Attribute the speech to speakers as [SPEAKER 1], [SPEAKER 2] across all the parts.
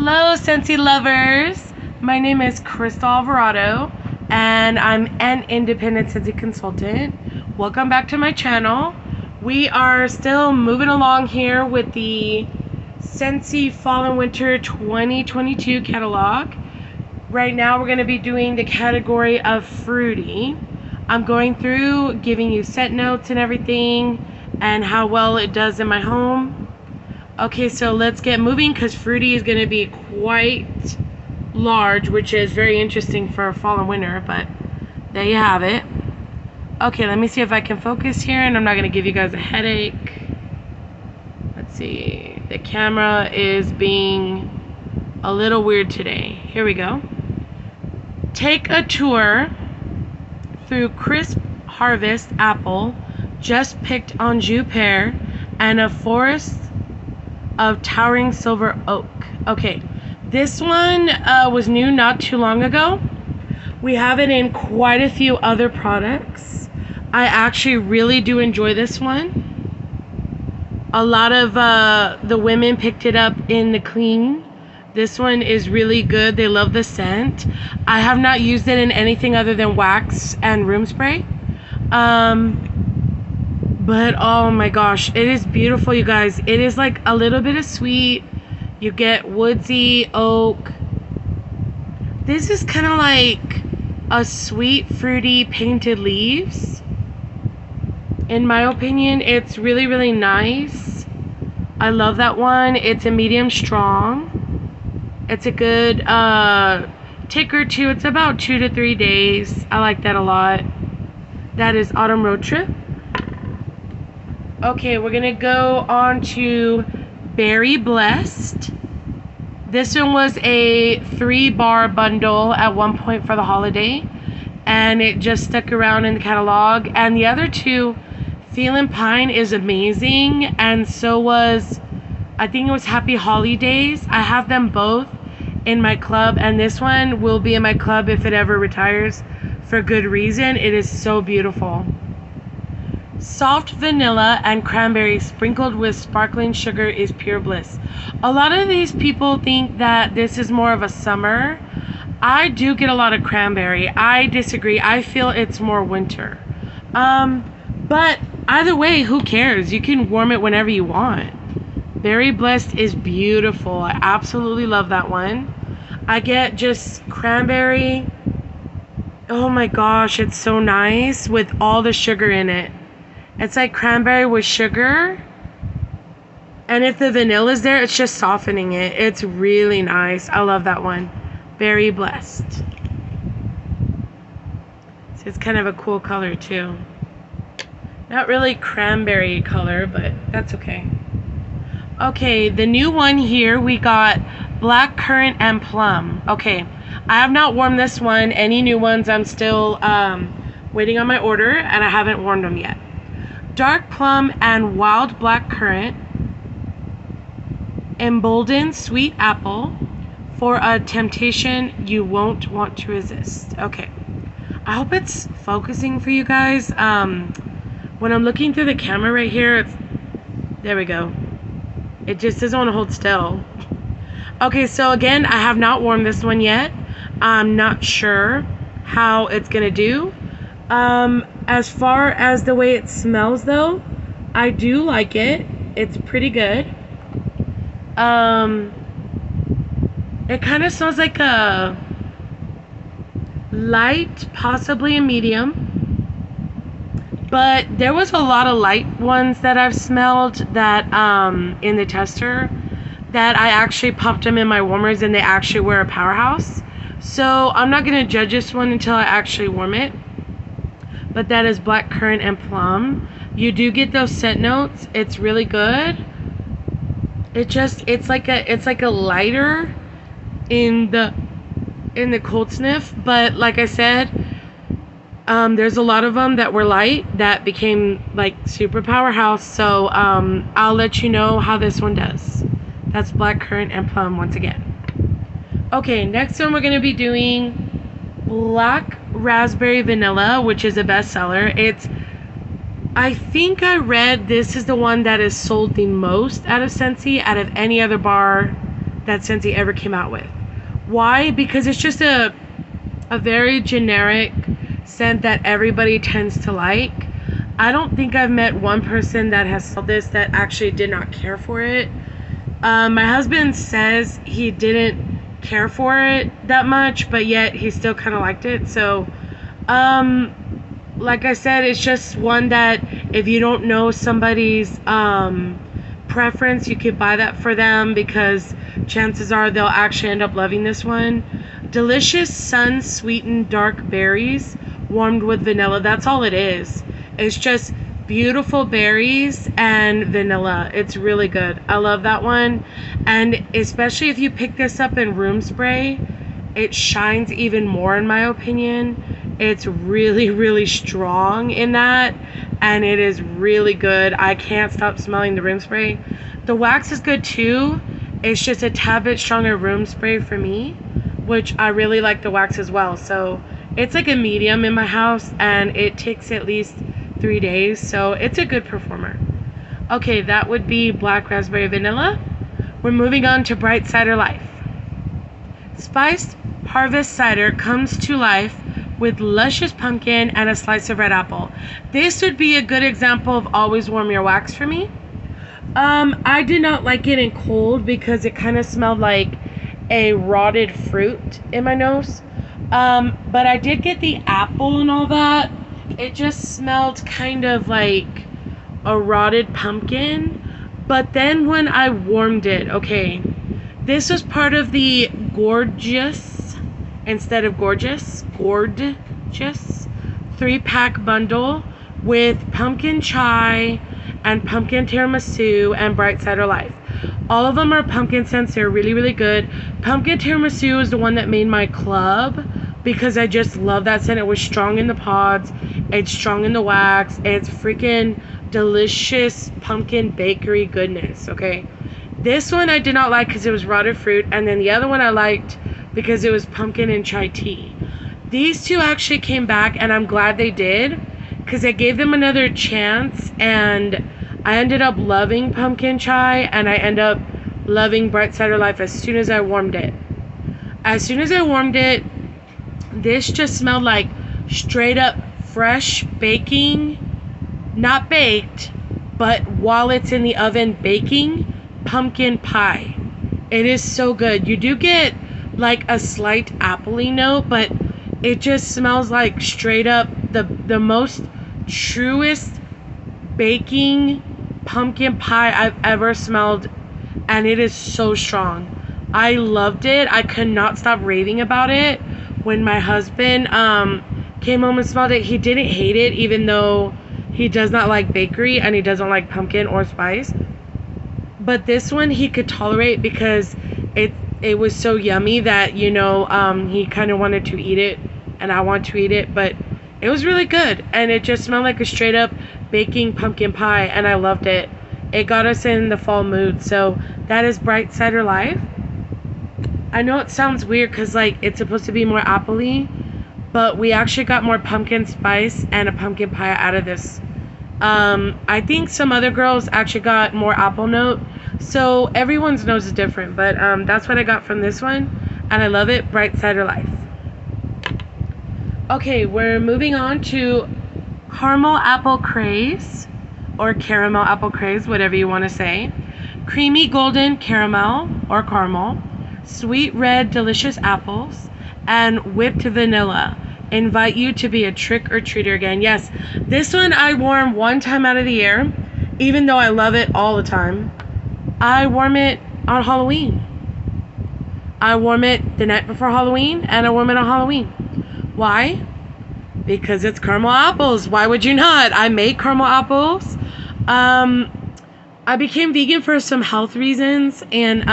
[SPEAKER 1] Hello, Scentsy lovers. My name is Crystal Alvarado, and I'm an independent Scentsy consultant. Welcome back to my channel. We are still moving along here with the Scentsy Fall and Winter 2022 catalog. Right now, we're going to be doing the category of fruity. I'm going through giving you scent notes and everything, and how well it does in my home. Okay, so let's get moving because fruity is going to be quite large, which is very interesting for fall and winter, but there you have it. Okay, let me see if I can focus here, and I'm not going to give you guys a headache. Let's see. The camera is being a little weird today. Here we go. Take a tour through crisp harvest apple, just picked on Jus pear, and a forest of towering silver oak. Okay, this one was new not too long ago. We have it in quite a few other products. I actually really do enjoy this one. A lot of the women picked it up in the clean. This one is really good. They love the scent. I have not used it in anything other than wax and room spray. But oh my gosh, it is beautiful, you guys. It is like a little bit of sweet. You get woodsy, oak. This is kind of like a sweet, fruity, painted leaves. In my opinion, it's really, really nice. I love that one. It's a medium strong. It's a good tick or two. It's about 2 to 3 days. I like that a lot. That is Autumn Road Trip. Okay, we're gonna go on to Berry Blessed. This one was a 3-bar bundle at one point for the holiday, and it just stuck around in the catalog. And the other two, Feelin' Pine is amazing, and so was, I think it was Happy Holidays. I have them both in my club, and this one will be in my club if it ever retires for good reason. It is so beautiful. Soft vanilla and cranberry sprinkled with sparkling sugar is pure bliss. A lot of these people think that this is more of a summer. I do get a lot of cranberry. I disagree. I feel it's more winter. But either way, who cares? You can warm it whenever you want. Berry Blessed is beautiful. I absolutely love that one. I get just cranberry. Oh my gosh, it's so nice with all the sugar in it. It's like cranberry with sugar. And if the vanilla is there, it's just softening it. It's really nice. I love that one. Berry Blessed. So it's kind of a cool color too. Not really cranberry color, but that's okay. Okay, the new one here, we got Black Currant and Plum. Okay, I have not warmed this one. Any new ones, I'm still waiting on my order, and I haven't warmed them yet. Dark Plum and Wild Black Currant, emboldened sweet apple for a temptation you won't want to resist. Okay, I hope it's focusing for you guys. When I'm looking through the camera right here, there we go. It just doesn't want to hold still. Okay, so again, I have not warmed this one yet. I'm not sure how it's gonna do. As far as the way it smells though, I do like it. It's pretty good. It kind of smells like a light, possibly a medium. But there was a lot of light ones that I've smelled that in the tester that I actually popped them in my warmers, and they actually were a powerhouse. So I'm not gonna judge this one until I actually warm it. But that is Black Currant and Plum. You do get those scent notes. It's really good. It's like a lighter in the cold sniff, but like I said, there's a lot of them that were light that became like super powerhouse. So I'll let you know how this one does. That's Black Currant and Plum once again. Okay, next one we're gonna be doing Black Raspberry Vanilla, which is a bestseller. I think I read this is the one that is sold the most out of Scentsy, out of any other bar that Scentsy ever came out with. Why? Because it's just a very generic scent that everybody tends to like. I don't think I've met one person that has sold this that actually did not care for it. My husband says he didn't care for it that much, but yet he still kind of liked it. So, like I said, it's just one that if you don't know somebody's preference, you could buy that for them, because chances are they'll actually end up loving this one. Delicious sun-sweetened dark berries warmed with vanilla. That's all it is. It's just beautiful berries and vanilla. It's really good. I love that one. And especially if you pick this up in room spray, it shines even more, in my opinion. It's really, really strong in that, and it is really good. I can't stop smelling the room spray. The wax is good too. It's just a tad bit stronger room spray for me, which I really like the wax as well. So it's like a medium in my house, and it takes at least 3 days, so it's a good performer. Okay, that would be Black Raspberry Vanilla. We're moving on to Bright Cider Life. Spiced harvest cider comes to life with luscious pumpkin and a slice of red apple. This would be a good example of always warm your wax for me. I did not like it in cold because it kind of smelled like a rotted fruit in my nose. But I did get the apple and all that. It just smelled kind of like a rotted pumpkin. But then when I warmed it, okay, this was part of the gorgeous, instead of gorgeous, 3-pack bundle with pumpkin chai and pumpkin tiramisu and Bright Cider Life. All of them are pumpkin scents. They're really, really good. Pumpkin tiramisu is the one that made my club because I just love that scent. It was strong in the pods. It's strong in the wax. It's freaking delicious pumpkin bakery goodness, okay? This one I did not like because it was rotted fruit, and then the other one I liked because it was pumpkin and chai tea. These two actually came back, and I'm glad they did because I gave them another chance, and I ended up loving pumpkin chai, and I ended up loving Bright Cider Life as soon as I warmed it. As soon as I warmed it, this just smelled like straight up fresh baking, not baked, but while it's in the oven baking, pumpkin pie. It is so good. You do get like a slight appley note, but it just smells like straight up the most truest baking pumpkin pie I've ever smelled, and it is so strong. I loved it. I could not stop raving about it. When my husband came home and smelled it, he didn't hate it, even though he does not like bakery and he doesn't like pumpkin or spice. But this one he could tolerate because it was so yummy that, you know, he kind of wanted to eat it, and I want to eat it, but it was really good, and it just smelled like a straight up baking pumpkin pie, and I loved it. It got us in the fall mood. So that is Bright Cider Life. I know it sounds weird because like it's supposed to be more appley, but we actually got more pumpkin spice and a pumpkin pie out of this. I think some other girls actually got more apple note, so everyone's nose is different, but that's what I got from this one, and I love it. Bright Cider Life. Okay, we're moving on to Caramel Apple Craze, or Caramel Apple Craze, whatever you want to say. Creamy golden caramel or caramel, sweet red delicious apples, and whipped vanilla. Invite you to be a trick-or-treater again. Yes, this one I warm one time out of the year, even though I love it all the time. I warm it on Halloween. I warm it the night before Halloween, and I warm it on Halloween. Why? Because it's caramel apples. Why would you not? I make caramel apples. I became vegan for some health reasons, and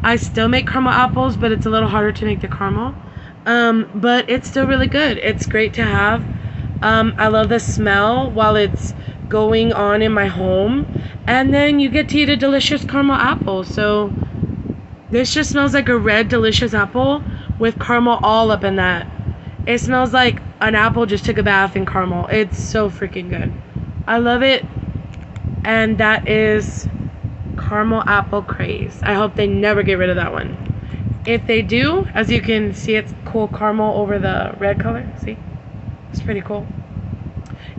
[SPEAKER 1] I still make caramel apples, but it's a little harder to make the caramel. But it's still really good. It's great to have. I love the smell while it's going on in my home, and then you get to eat a delicious caramel apple. So this just smells like a red delicious apple with caramel all up in that. It smells like an apple just took a bath in caramel. It's so freaking good. I love it. And that is Caramel Apple Craze. I hope they never get rid of that one. If they do, as you can see, it's cool caramel over the red color. See? It's pretty cool.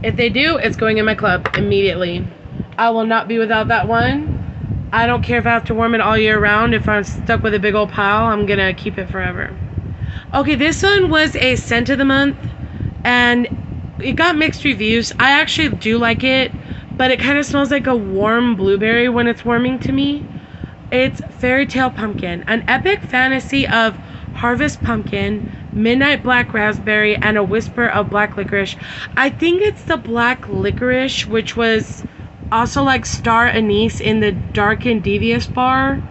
[SPEAKER 1] If they do, it's going in my club immediately. I will not be without that one. I don't care if I have to warm it all year round. If I'm stuck with a big old pile, I'm going to keep it forever. Okay, this one was a scent of the month, and it got mixed reviews. I actually do like it, but it kind of smells like a warm blueberry when it's warming to me. It's Fairy Tale Pumpkin, an epic fantasy of harvest pumpkin, midnight black raspberry, and a whisper of black licorice. I think it's the black licorice, which was also like star anise in the Dark and Devious bar.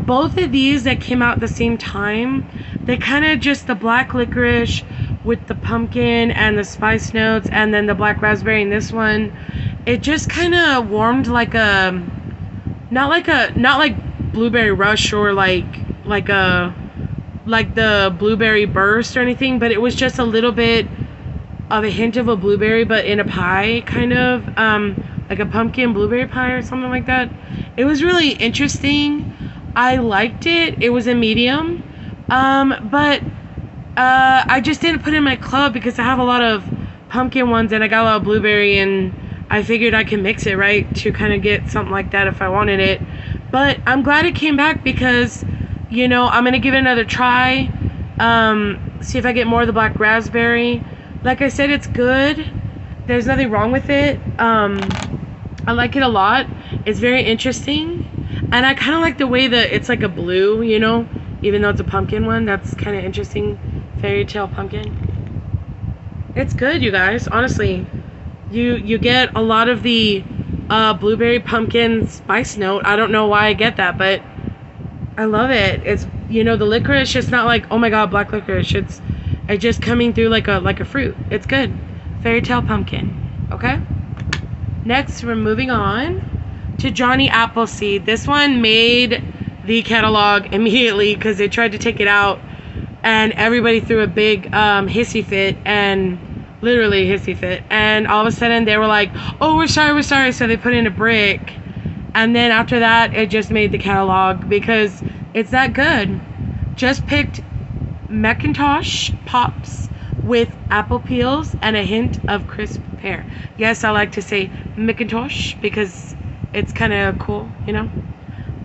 [SPEAKER 1] Both of these that came out at the same time, they kind of just the black licorice with the pumpkin and the spice notes, and then the black raspberry in this one, it just kind of warmed like a not like blueberry rush or like the blueberry burst or anything, but it was just a little bit of a hint of a blueberry, but in a pie, kind of like a pumpkin blueberry pie or something like that. It was really interesting. I liked it. It was a medium, but I just didn't put it in my club because I have a lot of pumpkin ones and I got a lot of blueberry, and I figured I can mix it, right, to kind of get something like that if I wanted it. But I'm glad it came back because, you know, I'm going to give it another try, see if I get more of the black raspberry. Like I said, it's good. There's nothing wrong with it. I like it a lot. It's very interesting. And I kind of like the way that it's like a blue, you know, even though it's a pumpkin one. That's kind of interesting. Fairy Tale Pumpkin. It's good, you guys. Honestly, you get a lot of the blueberry pumpkin spice note. I don't know why I get that, but I love it. It's, you know, the licorice. It's not like, oh my god, black licorice. It's just coming through like a fruit. It's good. Fairy Tale Pumpkin. Okay. Next, we're moving on to Johnny Appleseed. This one made the catalog immediately because they tried to take it out, and everybody threw a big hissy fit, and literally hissy fit. And all of a sudden they were like, "Oh, we're sorry." So they put in a brick, and then after that, it just made the catalog because it's that good. Just picked Macintosh Pops with apple peels and a hint of crisp pear. Yes, I like to say Macintosh because it's kind of cool, you know.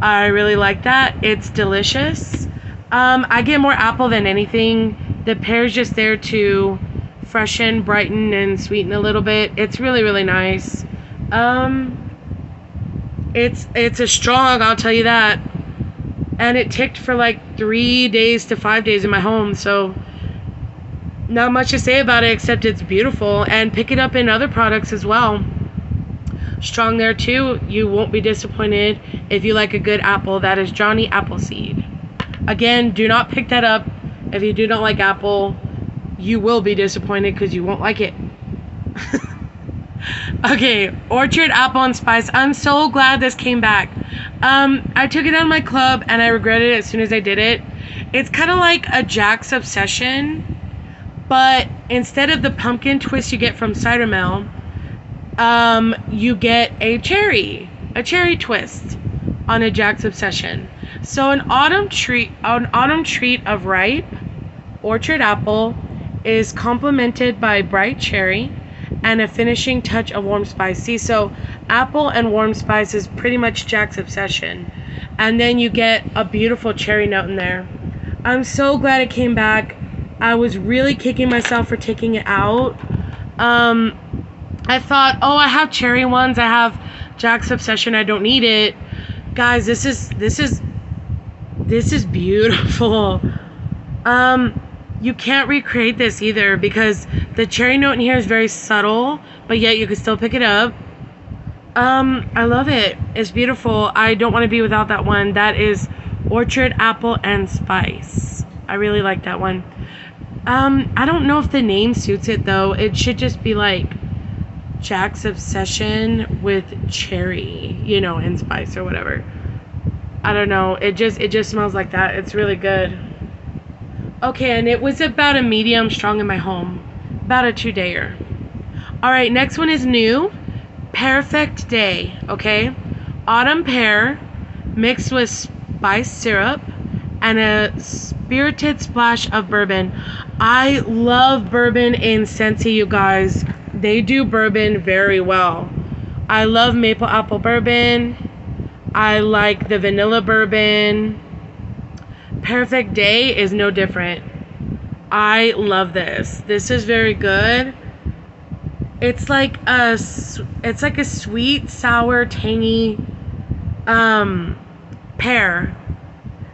[SPEAKER 1] I really like that. It's delicious. I get more apple than anything. The pear's just there to freshen, brighten, and sweeten a little bit. It's really, really nice. It's a strong, I'll tell you that. And it ticked for like 3 days to 5 days in my home, so not much to say about it except it's beautiful. And pick it up in other products as well. Strong there too. You won't be disappointed if you like a good apple. That is Johnny Appleseed. Again, do not pick that up if you do not like apple. You will be disappointed because you won't like it. Okay, Orchard Apple and Spice. I'm so glad this came back. I took it out of my club and I regretted it as soon as I did it. It's kind of like a Jack's Obsession, but instead of the pumpkin twist you get from Cider Mill, you get a cherry twist on a Jack's Obsession. So an autumn treat of ripe orchard apple is complemented by bright cherry and a finishing touch of warm spice. See, so apple and warm spice is pretty much Jack's Obsession, and then you get a beautiful cherry note in there. I'm so glad it came back. I was really kicking myself for taking it out. I thought, oh, I have cherry ones, I have Jack's Obsession, I don't need it. Guys, this is beautiful. You can't recreate this either because the cherry note in here is very subtle, but yet you can still pick it up. I love it. It's beautiful. I don't want to be without that one. That is Orchard Apple and Spice. I really like that one. I don't know if the name suits it though. It should just be like Jack's Obsession with cherry, you know, and spice or whatever. I don't know. It just smells like that. It's really good. Okay, and it was about a medium strong in my home. About a 2-dayer. Alright, next one is new. Perfect Day, okay? autumn pear mixed with spice syrup and a spirited splash of bourbon. I love bourbon in Scentsy, you guys. They do bourbon very well. I love maple apple bourbon. I like the vanilla bourbon. Perfect Day is no different. I love this. This is very good. It's like a sweet, sour, tangy pear.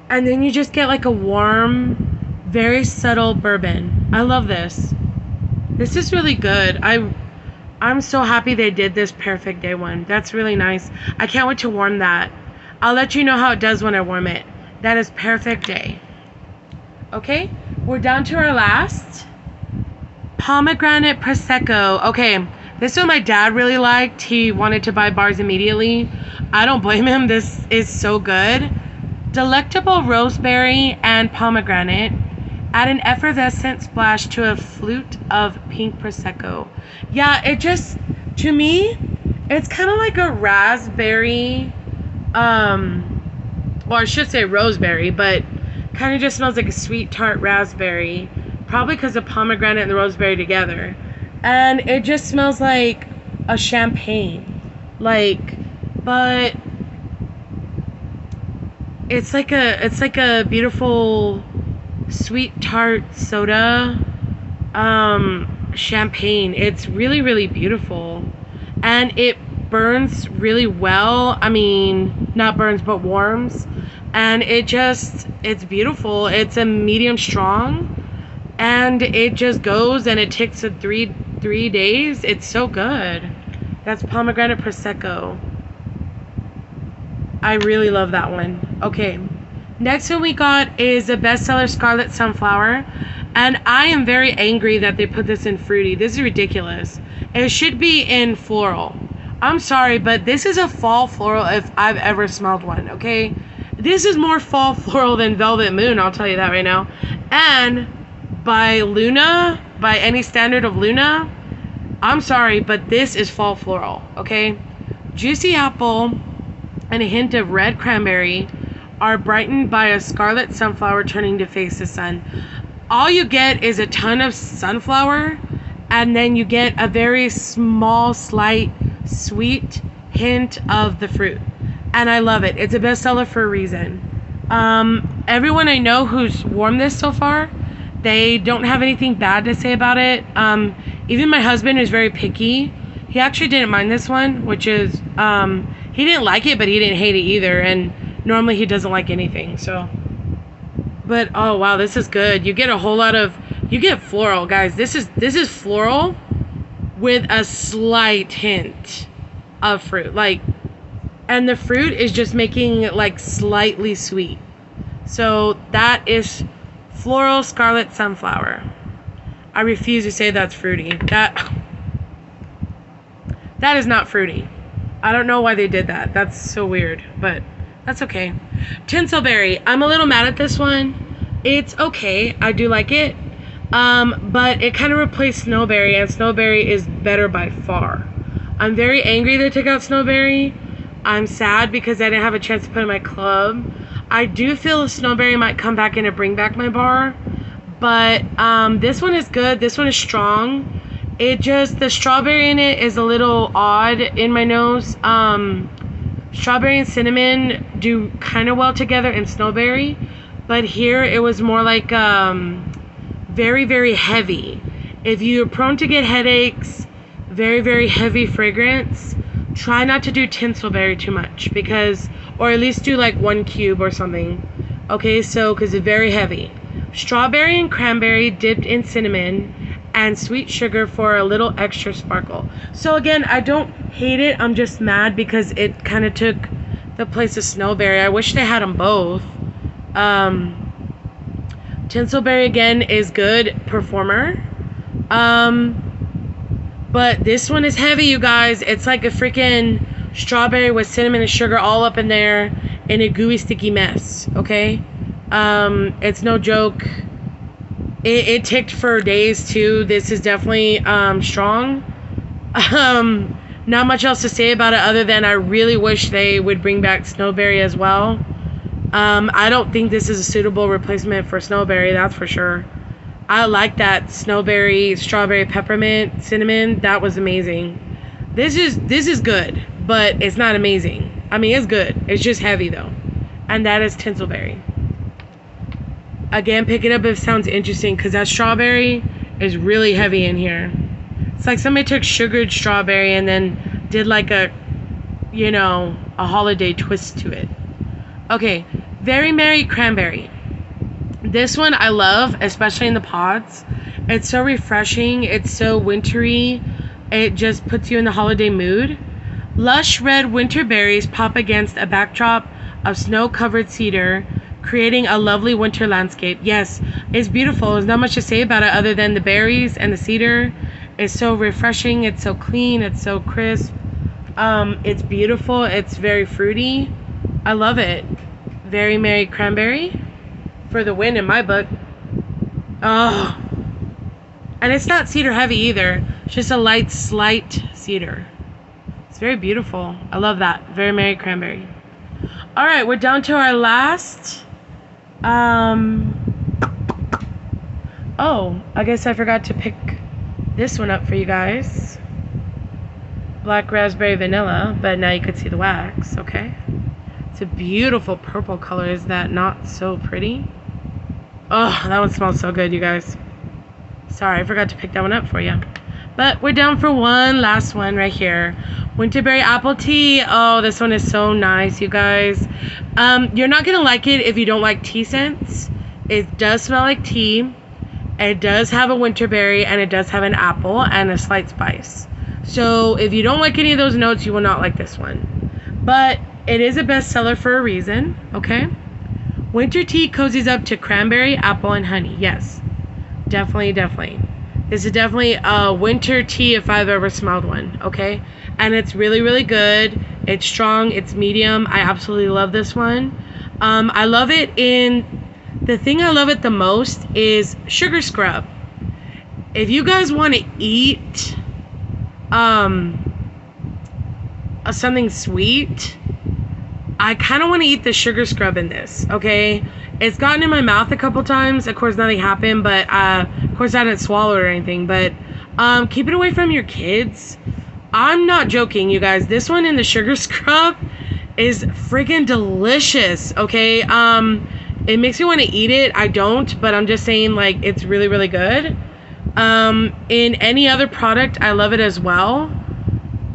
[SPEAKER 1] And then you just get like a warm, very subtle bourbon. I love this. This is really good. I'm so happy they did this Perfect Day one. That's really nice. I can't wait to warm that. I'll let you know how it does when I warm it. That is Perfect Day. Okay, we're down to our last. Pomegranate Prosecco. Okay, this one my dad really liked. He wanted to buy bars immediately. I don't blame him. This is so good. Delectable roseberry and pomegranate. Add an effervescent splash to a flute of pink Prosecco. Yeah, it just, to me, it's kind of like a raspberry, well, I should say roseberry, but kind of just smells like a sweet tart raspberry. Probably because of pomegranate and the roseberry together. And it just smells like a champagne. But it's like a beautiful sweet tart soda champagne. It's really, really beautiful. And it burns really well. I mean, not burns, but warms. And it's beautiful. It's a medium strong. And it just goes and it takes a three days. It's so good. That's Pomegranate Prosecco. I really love that one. Okay. Next one we got is a bestseller Scarlet Sunflower. And I am very angry that they put this in fruity. This is ridiculous. It should be in floral. I'm sorry, but this is a fall floral if I've ever smelled one, okay? This is more fall floral than Velvet Moon, I'll tell you that right now. And by Luna, by any standard of Luna, I'm sorry, but this is fall floral, okay? Juicy apple and a hint of red cranberry are brightened by a scarlet sunflower turning to face the sun. All you get is a ton of sunflower, and then you get a very small, slight, sweet hint of the fruit. And I love it. It's a bestseller for a reason. Everyone I know who's warmed this so far, they don't have anything bad to say about it. Even my husband is very picky. He actually didn't mind this one, which is, he didn't like it, but he didn't hate it either. And normally he doesn't like anything, so. But, oh wow, this is good. You get a whole lot of, you get floral, guys. This is floral with a slight hint of fruit. And the fruit is just making it like slightly sweet. So that is Floral Scarlet Sunflower. I refuse to say that's fruity. That is not fruity. I don't know why they did that. That's so weird, but that's okay. Tinsel Berry. I'm a little mad at this one. It's okay. I do like it. But it kind of replaced Snowberry, and Snowberry is better by far. I'm very angry they took out Snowberry. I'm sad because I didn't have a chance to put it in my club. I do feel Snowberry might come back in and bring back my bar. But this one is good. This one is strong. The strawberry in it is a little odd in my nose. Strawberry and cinnamon do kind of well together in Snowberry. But here it was more like very, very heavy. If you're prone to get headaches, very, very heavy fragrance, try not to do Tinselberry too much, or at least do like 1 cube or something. Okay, so because it's very heavy. Strawberry and cranberry dipped in cinnamon and sweet sugar for a little extra sparkle. So again, I don't hate it. I'm just mad because it kind of took the place of Snowberry. I wish they had them both. Tinselberry again is good performer. But this one is heavy, you guys. It's like a freaking strawberry with cinnamon and sugar all up in there in a gooey, sticky mess, okay? It's no joke. It ticked for days, too. This is definitely strong. Not much else to say about it other than I really wish they would bring back Snowberry as well. I don't think this is a suitable replacement for Snowberry, that's for sure. I like that Snowberry, Strawberry, Peppermint, Cinnamon. That was amazing. This is good, but it's not amazing. I mean, it's good. It's just heavy though. And that is Tinsel Berry. Again, pick it up if it sounds interesting, because that strawberry is really heavy in here. It's like somebody took sugared strawberry and then did like a, you know, a holiday twist to it. Okay, Very Merry Cranberry. This one I love, especially in the pods. It's so refreshing. It's so wintry. It just puts you in the holiday mood. Lush red winter berries pop against a backdrop of snow-covered cedar, creating a lovely winter landscape. Yes, it's beautiful. There's not much to say about it other than the berries and the cedar. It's so refreshing. It's so clean. It's so crisp. It's beautiful. It's very fruity. I love it. Very Merry Cranberry for the win in my book. Oh, and it's not cedar heavy either. It's just a light, slight cedar. It's very beautiful. I love that. Very Merry Cranberry. All right, we're down to our last. Oh, I guess I forgot to pick this one up for you guys. Black Raspberry Vanilla, but now you could see the wax, okay? It's a beautiful purple color. Is that not so pretty? Oh, that one smells so good, you guys. Sorry, I forgot to pick that one up for you. But we're down for one last one right here. Winterberry Apple Tea. Oh, this one is so nice, you guys. You're not going to like it if you don't like tea scents. It does smell like tea. It does have a winterberry, and it does have an apple and a slight spice. So if you don't like any of those notes, you will not like this one. But it is a bestseller for a reason, okay? Winter tea cozies up to cranberry, apple, and honey. Yes, definitely, definitely. This is definitely a winter tea if I've ever smelled one, okay? And it's really, really good. It's strong. It's medium. I absolutely love this one. I love it in... The thing I love it the most is sugar scrub. If you guys want to eat something sweet, I kind of want to eat the sugar scrub in this, okay? It's gotten in my mouth a couple times. Of course, nothing happened, but of course, I didn't swallow it or anything. But keep it away from your kids. I'm not joking, you guys. This one in the sugar scrub is freaking delicious, okay? It makes me want to eat it. I don't, but I'm just saying, like, it's really, really good. In any other product, I love it as well.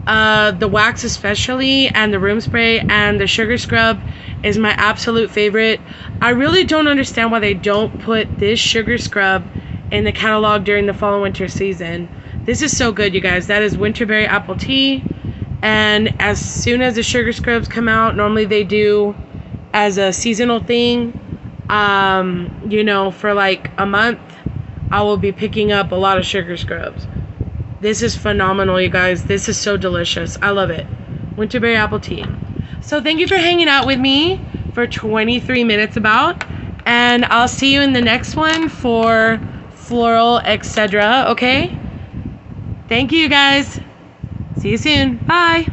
[SPEAKER 1] The wax especially, and the room spray, and the sugar scrub is my absolute favorite. I really don't understand why they don't put this sugar scrub in the catalog during the fall and winter season. This is so good, you guys. That is Winterberry Apple Tea. And as soon as the sugar scrubs come out, normally they do as a seasonal thing, you know, for like a month, I will be picking up a lot of sugar scrubs. This is phenomenal, you guys. This is so delicious. I love it. Winterberry Apple Tea. So thank you for hanging out with me for 23 minutes about. And I'll see you in the next one for floral, etc. Okay? Thank you, guys. See you soon. Bye.